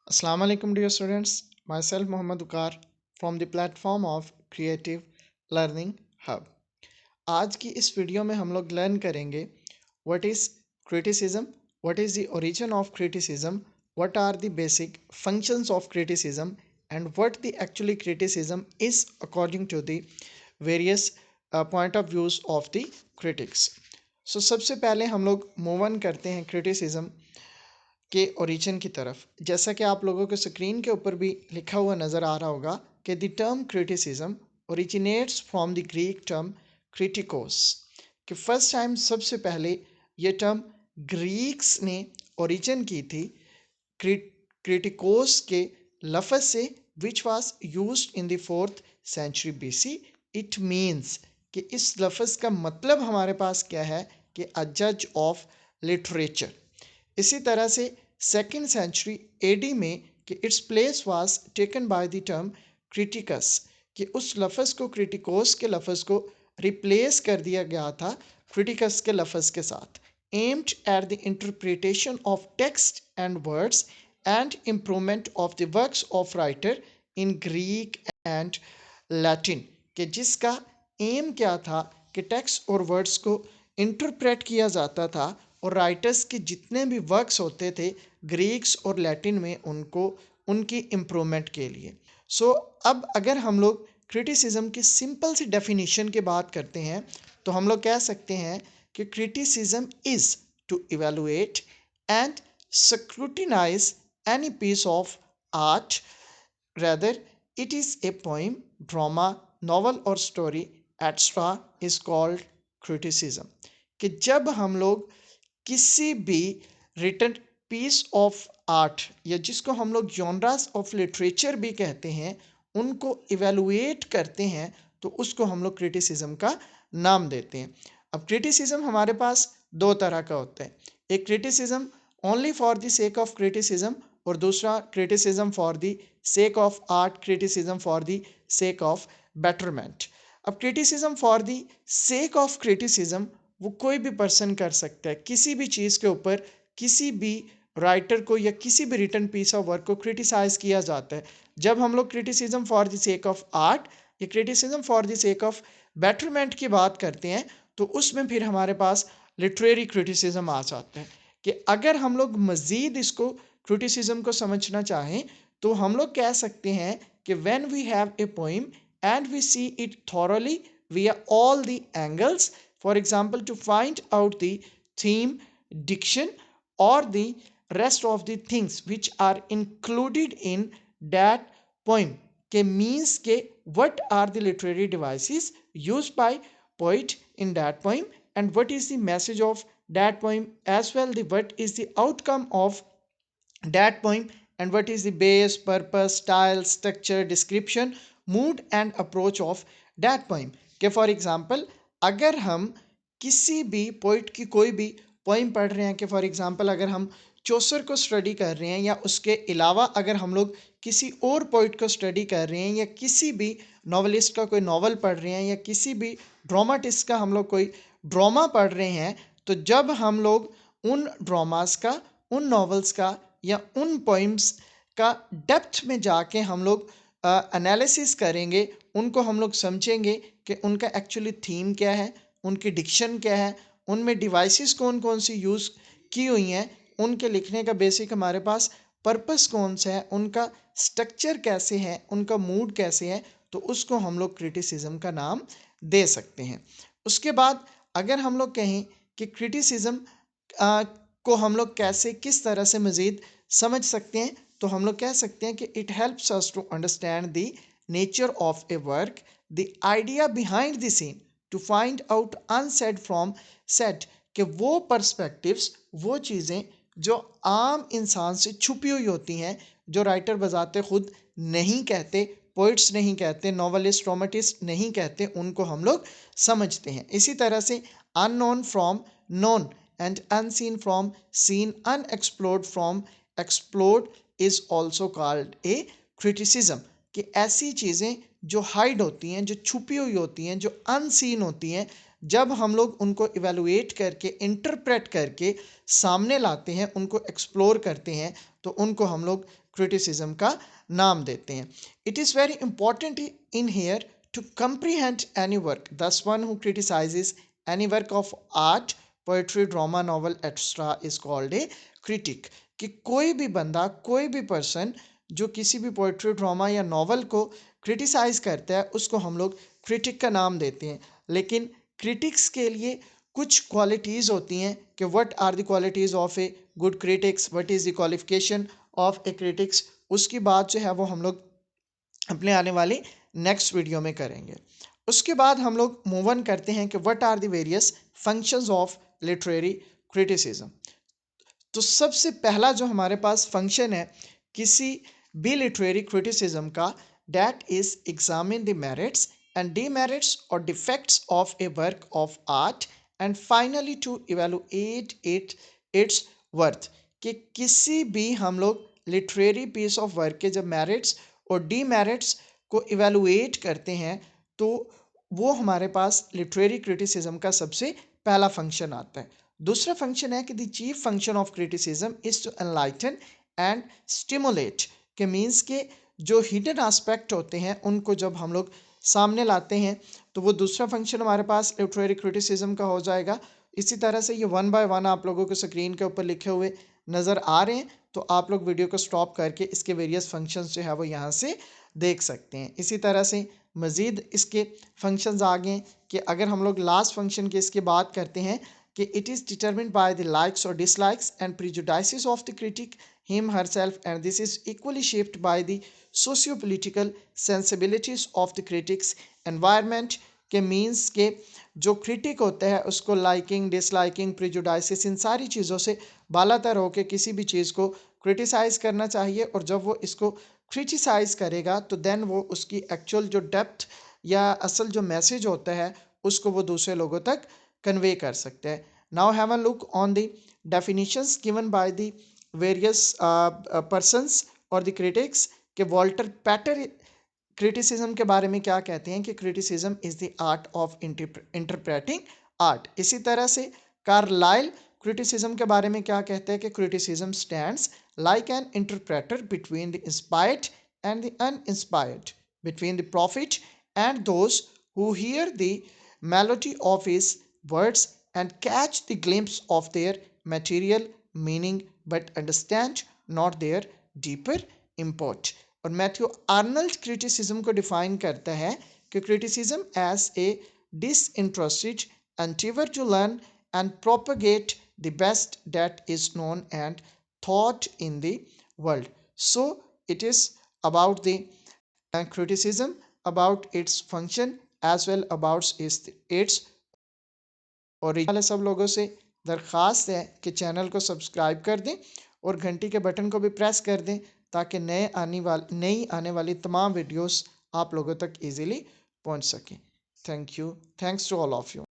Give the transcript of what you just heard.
Assalamu alaikum dear students, myself Mohammad Ukar from the platform of Creative Learning Hub. आज की इस video में हम लोग लर्न करेंगे what is criticism, what is the origin of criticism, what are the basic functions of criticism and what the actually criticism is according to the various point of views of the critics. So सबसे पहले हम लोग move on करते हैं criticism के origin की तरफ। जैसा कि आप लोगों के स्क्रीन के ऊपर भी लिखा हुआ नज़र आ रहा होगा कि the term criticism originates from the Greek term kritikos, कि फर्स्ट टाइम सबसे पहले ये टर्म ग्रीक्स ने ओरिजिन की थी क्रिटिकोस के लफ्ज़ से, which was used in the 4th century BC। It means कि इस लफ्ज़ का मतलब हमारे पास क्या है कि अ जज ऑफ लिटरेचर। इसी तरह से 2nd सेंचुरी AD में कि its place was taken by the term criticus, कि उस लफ्ज़ को क्रिटिकोस के लफ्ज़ को रिप्लेस कर दिया गया था क्रिटिकस के लफ्ज़ के साथ, aimed at the interpretation of text and words and improvement of the works of writer in Greek and Latin, कि जिसका एम क्या था कि टेक्स्ट और वर्ड्स को इंटरप्रेट किया जाता था और राइटर्स के जितने भी वर्क्स होते थे ग्रीक्स और लैटिन में उनको उनकी इम्प्रूवमेंट के लिए। अब अगर हम लोग क्रिटिसिज्म की सिंपल सी डेफिनेशन की बात करते हैं तो हम लोग कह सकते हैं कि criticism is to evaluate and scrutinize any piece of art, rather it is a poem, drama, novel or story extra is called criticism। कि जब हम लोग किसी भी रिटन पीस ऑफ आर्ट या जिसको हम लोग जॉनरास ऑफ लिटरेचर भी कहते हैं उनको इवेलुएट करते हैं तो उसको हम लोग क्रिटिसिज्म का नाम देते हैं। अब क्रिटिसिज्म हमारे पास दो तरह का होता है, एक criticism only for the sake of criticism और दूसरा criticism for the sake of art, criticism for the sake of betterment. अब criticism for the sake of criticism वो कोई भी पर्सन कर सकता है, किसी भी चीज़ के ऊपर किसी भी राइटर को या किसी भी रिटन पीस ऑफ वर्क को क्रिटिसाइज किया जाता है। जब हम लोग criticism for the sake of art या criticism for the sake of betterment की बात करते हैं तो उसमें फिर हमारे पास लिटरेरी क्रिटिसिज्म आ जाता है। कि अगर हम लोग मज़ीद इसको क्रिटिसिज्म को समझना चाहें तो हम लोग कह सकते हैं कि when we have a poem and we see it thoroughly via all the angles, for example to find out the theme, diction or the rest of the things which are included in that poem, के means के what are the literary devices used by poet in that poem and what is the message of that poem, as well the what is the outcome of that poem and what is the base, purpose, style, structure, description, mood and approach of that poem। के for example अगर हम किसी भी poet की कोई भी poem पढ़ रहे हैं, कि फॉर एग्जाम्पल अगर हम चौसर को स्टडी कर रहे हैं या उसके अलावा अगर हम लोग किसी और पोइट को स्टडी कर रहे हैं या किसी भी नॉवलिस्ट का कोई नॉवल पढ़ रहे हैं या किसी भी ड्रामाटिस्ट का हम लोग कोई ड्रामा पढ़ रहे हैं, तो जब हम लोग उन ड्रामास का, उन नॉवेल्स का या उन पोइम्स का डेप्थ में जाके हम लोग एनालिसिस करेंगे, उनको हम लोग समझेंगे कि उनका एक्चुअली थीम क्या है, उनकी डिक्शन क्या है, उनमें डिवाइसेस कौन कौन सी यूज़ की हुई हैं, उनके लिखने का बेसिक हमारे पास पर्पस कौन सा है, उनका स्ट्रक्चर कैसे है, उनका मूड कैसे है, तो उसको हम लोग क्रिटिसिज्म का नाम दे सकते हैं। उसके बाद अगर हम लोग कहें कि क्रिटिसिज्म को हम लोग कैसे किस तरह से मज़ीद समझ सकते हैं, तो हम लोग कह सकते हैं कि it helps us to understand the nature of a work, the idea behind the scene, to find out unsaid from set, कि वो पर्सपेक्टिव्स, वो चीज़ें जो आम इंसान से छुपी हुई होती हैं, जो राइटर बजाते खुद नहीं कहते, पोइट्स नहीं कहते, नॉवलिस्ट ड्रामेटिस्ट नहीं कहते, उनको हम लोग समझते हैं। इसी तरह से unknown from known and unseen from seen, unexplored from explored is also called a criticism। कि ऐसी चीज़ें जो हाइड होती हैं, जो छुपी हुई होती हैं, जो अनसीन होती हैं, जब हम लोग उनको इवेलुएट करके इंटरप्रेट करके सामने लाते हैं, उनको एक्सप्लोर करते हैं, तो उनको हम लोग क्रिटिसिज्म का नाम देते हैं. It is very important in here to comprehend any work. Thus, one who criticizes any work of art, poetry, drama, novel, etc. is called a critic. कि कोई भी बंदा, कोई भी पर्सन जो किसी भी पोइट्री, ड्रामा या नॉवल को क्रिटिसाइज करता है, उसको हम लोग क्रिटिक का नाम देते हैं. लेकिन क्रिटिक्स के लिए कुछ क्वालिटीज़ होती हैं कि what are the qualities of a good critics, what is the qualification of a critics. उसकी बात जो है वो हम लोग अपने आने वाली नेक्स्ट वीडियो में करेंगे. उसके बाद हम लोग मूव ऑन करते हैं कि what are the various functions of literary criticism. तो सबसे पहला जो हमारे पास फंक्शन है किसी भी लिटरेरी क्रिटिसिज्म का, that is examine the merits and demerits और defects of a work of art and finally to evaluate its worth. कि किसी भी हम लोग लिटरेरी पीस ऑफ वर्क के जब मेरिट्स और डीमेरिट्स को इवेलुएट करते हैं तो वो हमारे पास लिटरेरी क्रिटिसिज्म का सबसे पहला फंक्शन आता है. दूसरा फंक्शन है कि the chief function of criticism is to enlighten and stimulate. के मीन्स के जो हिडन एस्पेक्ट होते हैं उनको जब हम लोग सामने लाते हैं तो वो दूसरा फंक्शन हमारे पास लिटरेरी क्रिटिसिज्म का हो जाएगा. इसी तरह से ये वन बाय वन आप लोगों को स्क्रीन के ऊपर लिखे हुए नज़र आ रहे हैं, तो आप लोग वीडियो को स्टॉप करके इसके वेरियस फंक्शंस जो है वो यहाँ से देख सकते हैं. इसी तरह से मज़ीद इसके फंक्शंस आ गए कि अगर हम लोग लास्ट फंक्शन की इसकी बात करते हैं कि it is determined by the likes और dislikes and prejudices of the critic him herself and this is equally shaped by the socio political sensibilities of the critic's environment. के मीन्स के जो क्रिटिक होता है उसको लाइकिंग, डिसलाइकिंग, प्रिजुडाइसिस, इन सारी चीज़ों से बालातर होकर किसी भी चीज़ को क्रिटिसाइज़ करना चाहिए. और जब वो इसको क्रिटिसाइज़ करेगा तो देन वो उसकी एक्चुअल जो डेप्थ या असल जो मैसेज होता है उसको वो दूसरे लोगों तक कन्वे कर सकते हैं. Now have a look on the definitions given by the various persons और द क्रिटिक्स. के वॉल्टर पैटर क्रिटिसिज्म के बारे में क्या कहते हैं कि criticism is the art of interpreting art. इसी तरह से कार्लाइल क्रिटिसिज्म के बारे में क्या कहते हैं कि criticism stands like an interpreter between the inspired and the uninspired, between the prophet and those who hear the melody of his words and catch the glimpse of their material meaning but understand not their deeper import. और Matthew Arnold criticism को define करता है कि criticism as a disinterested endeavor to learn and propagate the best that is known and thought in the world. So it is about the criticism, about its function as well about its origin. वाले सब लोगों से दरख्वास्त है कि channel को subscribe कर दें और घंटी के बटन को भी प्रेस कर दें ताकि नई आने वाली तमाम वीडियोस आप लोगों तक इजीली पहुंच सकें. Thank you. Thanks to all of you.